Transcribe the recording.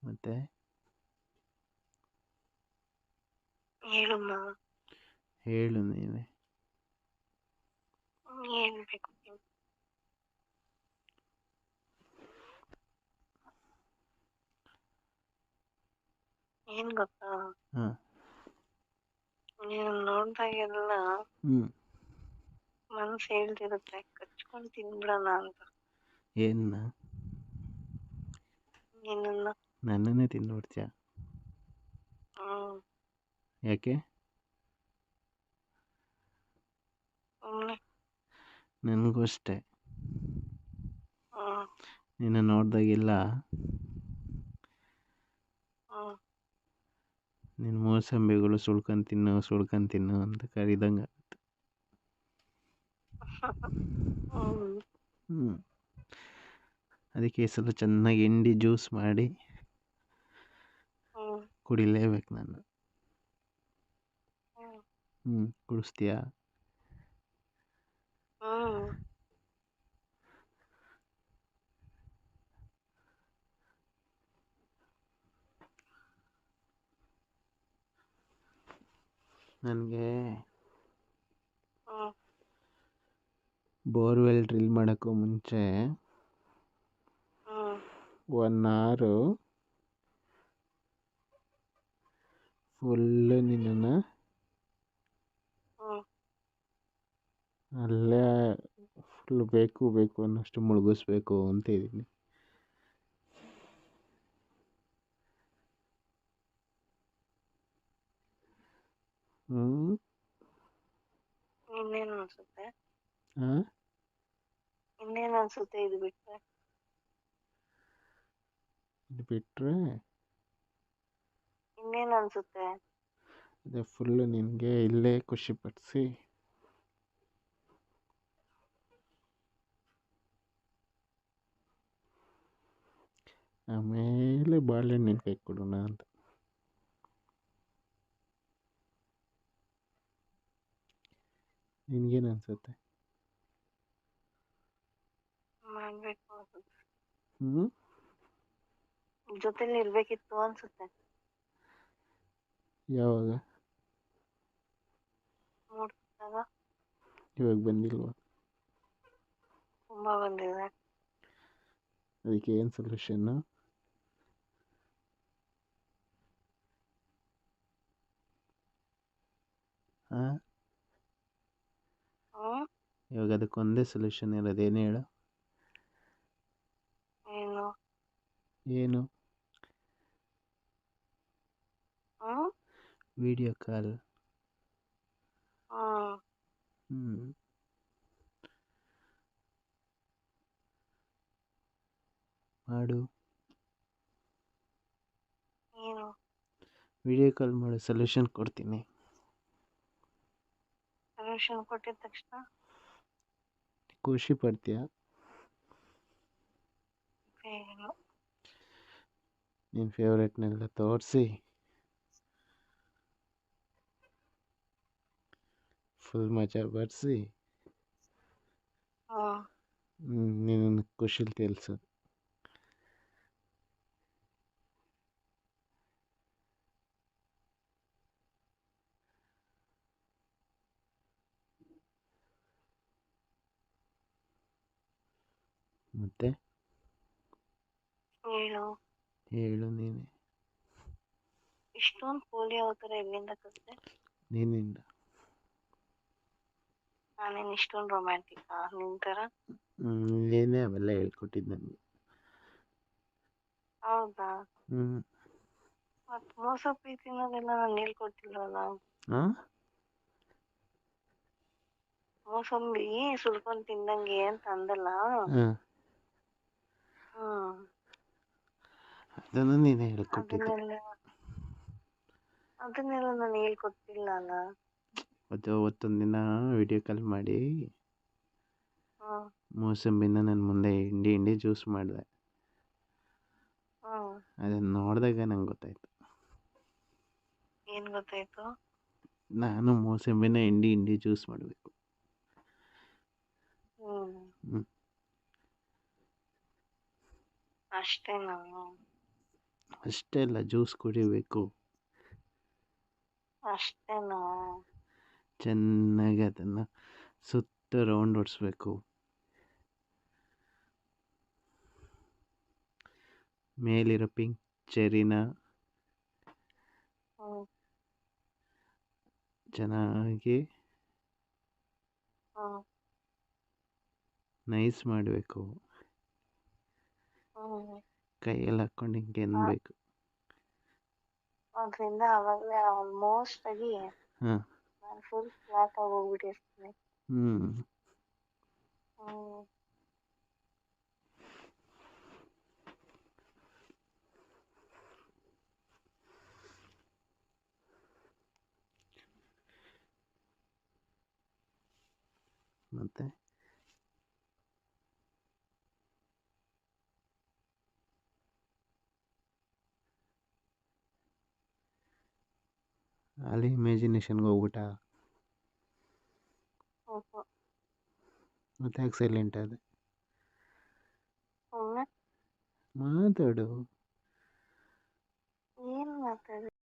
ಮತ್ತೆ ಹೇಳಮ್ಮ. ಹೇಳು ನೀನೆ. ಏನ್ ಬೇಕು ನಿಮ್ಗೆ? ಏನ್ ಗೊತ್ತಾ, ಹಾಂ. ನೀನು ನೋಡ್ದಾಗೆಲ್ಲ ಹ್ಞೂ. ಮನ್ಸು ಹೇಳ್ತಿರುತ್ತೆ ಕಚ್ಕೊಂಡು ತಿನ್ಬಿಡೋಣ ಅಂತ. ಏನ್ನ? ನಿನ್ನನ್ನ. ನನ್ನನ್ನೇ ತಿಂದ್ಬಿಡ್ತೀಯ? ಹ್ಮ್. ಯಾಕೆ? ಸುಮ್ನೆ. ನನಗೂ ಅಷ್ಟೆ. ಹ್ಮ್. ನಿನ್ನ ನೋಡ್ದಾಗೆಲ್ಲ ಹ್ಮ್. ನಿನ್ನ ಮೋಸಂಬಿಗಳು ಸುಳ್ಕೊಂಡು ತಿನ್ನು ಅಂತ ಕರಿದಂಗೆ ಆಗುತ್ತೆ. ಹ್ಮ್. ಹ್ಞೂ. ಅದಕ್ಕೆ ಈ ಸಲ ಚೆನ್ನಾಗಿ ಹಿಂಡಿ ಜ್ಯೂಸ್ ಮಾಡಿ ಹ್ಮ್. ಕುಡಿಲೇಬೇಕು ನಾನು. ಹ್ಮ್. ಕುಡಿಸ್ತೀಯಾ? ಹ್ಮ್. ನನಗೆ ಹ್ಮ್. ಬೋರ್ವೆಲ್ ಡ್ರಿಲ್ ಮಾಡೋಕ್ಕೂ ಮುಂಚೆ ಹ್ಮ್. 1 hour ಫುಲ್ಲು ನಿನ್ನನ್ನು ಹ್ಮ್. ಅಲ್ಲೇ ಫುಲ್ ಬೇಕು ಅನ್ನೋಷ್ಟು ಮುಳುಗಿಸ್ಬೇಕು ಅಂತ ಇದ್ದೀನಿ. ಇನ್ನೇನು ಅನ್ಸುತ್ತೆ? ಹಾಂ. ಇನ್ನೇನು ಅನ್ಸುತ್ತೆ ಇದು ಬಿಟ್ರೆ? ಇದು ಬಿಟ್ಟರೆ ಇನ್ನೇನು ಅನ್ಸುತ್ತೆ? ಅದೇ ಫುಲ್ಲು ನಿನಗೆ ಇಲ್ಲೇ ಖುಷಿಪಡಿಸಿ ಆಮೇಲೆ ಬಾಳೆಹಣ್ಣು ನಿನ್ನ ಕೈ ಕೊಡೋಣ ಅಂತ. ನಿನಗೇನು ಅನಿಸುತ್ತೆ? ಮಾಡ್ಬೇಕು ಅನ್ಸುತ್ತೆ. ಹ್ಞೂ. ಜೊತೆಲಿ ಇರ್ಬೇಕಿತ್ತು ಅನ್ಸುತ್ತೆ. ಯಾವಾಗ? ನೋಡ್ತಿದ್ದಾಗ ಇವಾಗ ಬಂದಿಲ್ವಾ? ತುಂಬಾ ಬಂದಿದೆ. ಅದಕ್ಕೆ ಏನು ಸೊಲ್ಯೂಷನ್ನು? ಹಾಂ. ಹ್ಮ್. ಇವಾಗ ಅದಕ್ಕೊಂದೇ ಸೊಲ್ಯೂಷನ್ ಇರೋದೇನು ಹೇಳು? ಏನು? ಏನು? ಹ್ಮ್. Video call. ಹ್ಮ್. ಹ್ಞೂ. ಮಾಡು. ಏನು? ವಿಡಿಯೋ ಕಾಲ್ ಮಾಡು, ಸೊಲ್ಯೂಷನ್ ಕೊಡ್ತೀನಿ. ಸೊಲ್ಯೂಷನ್ ಕೊಟ್ಟಿದ ತಕ್ಷಣ ಖುಷಿ ಪಡ್ತೀಯಾ? ಏನು? ನಿನ್ನ ಫೇವ್ರೇಟ್ನೆಲ್ಲ ತೋರಿಸಿ ಫುಲ್ ಮಜಾ ಬರಿಸಿ ನಿನ್ನನ್ನು ಖುಷಿಲಿ ತೇಲ್ಸೋದು. ಮತ್ತೆ ಹೇಳು. ಹೇಳು ನೀನೆ. ಇಷ್ಟೊಂದು ಪೋಲಿ ಅವತಾರ ಎಲ್ಲಿಂದ ಕಲಿತೆ? ನಿನ್ನಿಂದ. ನಾನೇನು ಇಷ್ಟೊಂದು ರೊಮ್ಯಾಂಟಿಕಾ ನಿನ್ ಥರ? ನೀನೇ ಅವೆಲ್ಲ ಹೇಳ್ಕೊಟ್ಟಿದ್ದು ನನಗೆ. ಹೌದಾ? ಹ್ಞೂ. ಮತ್ತು ಮೋಸ ಪ್ರೀತಿ ಅನ್ನೋದೆಲ್ಲ ನಾನು ಹೇಳ್ಕೊಟ್ಟಿಲ್ವಲ್ಲ. ಹಾಂ. ಮೋಸಂಬಿ ಸುಲ್ಕೊಂಡು ತಿಂದಂಗೆ ಅಂತ ಅಂದಲ್ಲ. ಹಾಂ. ಹ್ಮ್. ಅದನ್ನು ನೀನೇ ಹೇಳ್ಕೊಟ್ಟಿದ್ದು. ಅದನ್ನೆಲ್ಲ ನಾನು ಹೇಳ್ಕೊಟ್ಟಿಲ್ಲ ಅಲ್ಲ. ಅದು ಅವತ್ತೊಂದು ದಿನ ವಿಡಿಯೋ ಕಾಲ್ ಮಾಡಿ ಹ್ಮ್. ಮೋಸಂಬಿನ ನನ್ನ ಮುಂದೆ ಹಿಂಡಿ ಜ್ಯೂಸ್ ಮಾಡಿದೆ. ಹ್ಮ್. ಅದನ್ನು ನೋಡಿದಾಗ ನಂಗೆ ಗೊತ್ತಾಯ್ತು. ಏನು ಗೊತ್ತಾಯ್ತು? ನಾನು ನಾನು ಮೋಸಂಬಿನ ಹಿಂಡಿ ಜ್ಯೂಸ್ ಮಾಡಬೇಕು. ಅಷ್ಟೇ ನಾನು. ಅಷ್ಟೇ ಅಲ್ಲ, ಜ್ಯೂಸ್ ಕುಡಿಬೇಕು. ಅಷ್ಟೇನಾ? ಚೆನ್ನಾಗಿ ಅದನ್ನು ಸುತ್ತ ರೌಂಡ್ ಹೊಡಿಸ್ಬೇಕು. ಮೇಲಿರೋ ಪಿಂಕ್ ಚೆರಿನ ಹ್ಮ್ ಚೆನ್ನಾಗಿ ಹ್ಮ್ ನೈಸ್ ಮಾಡಬೇಕು. ಹ್ಮ್ ಕೈಯಲ್ಲಿ ಹಾಕ್ಕೊಂಡು ಹಿಂಗೆ ಆ- ಎನ್ಬೇಕು. ಅದ್ರಿಂದ ಅವಾಗಲೇ ಆಲ್ಮೋಸ್ಟ್ ಆಗಿ ಹಾಂ. ನಾನು ಫುಲ್ ಫ್ಲಾಟ್ ಆಗಿ ಹೋಗ್ಬಿಟ್ಟಿರ್ತೀನಿ. ಹ್ಞೂ. ಹ್ಮ್ ಮತ್ತೆ ಅಲ್ಲಿ ಇಮ್ಯಾಜಿನೇಷನ್ಗೆ ಹೋಗ್ಬಿಟ್ಟ. ಹ್ಮ್ ಹ್ಮ್ ಮತ್ತೆ ಯಾಕೆ ಸೈಲೆಂಟ್ ಆದ? ಸುಮ್ನೆ ಮಾತಾಡು. ಏನ್ ಮಾತಾಡಿ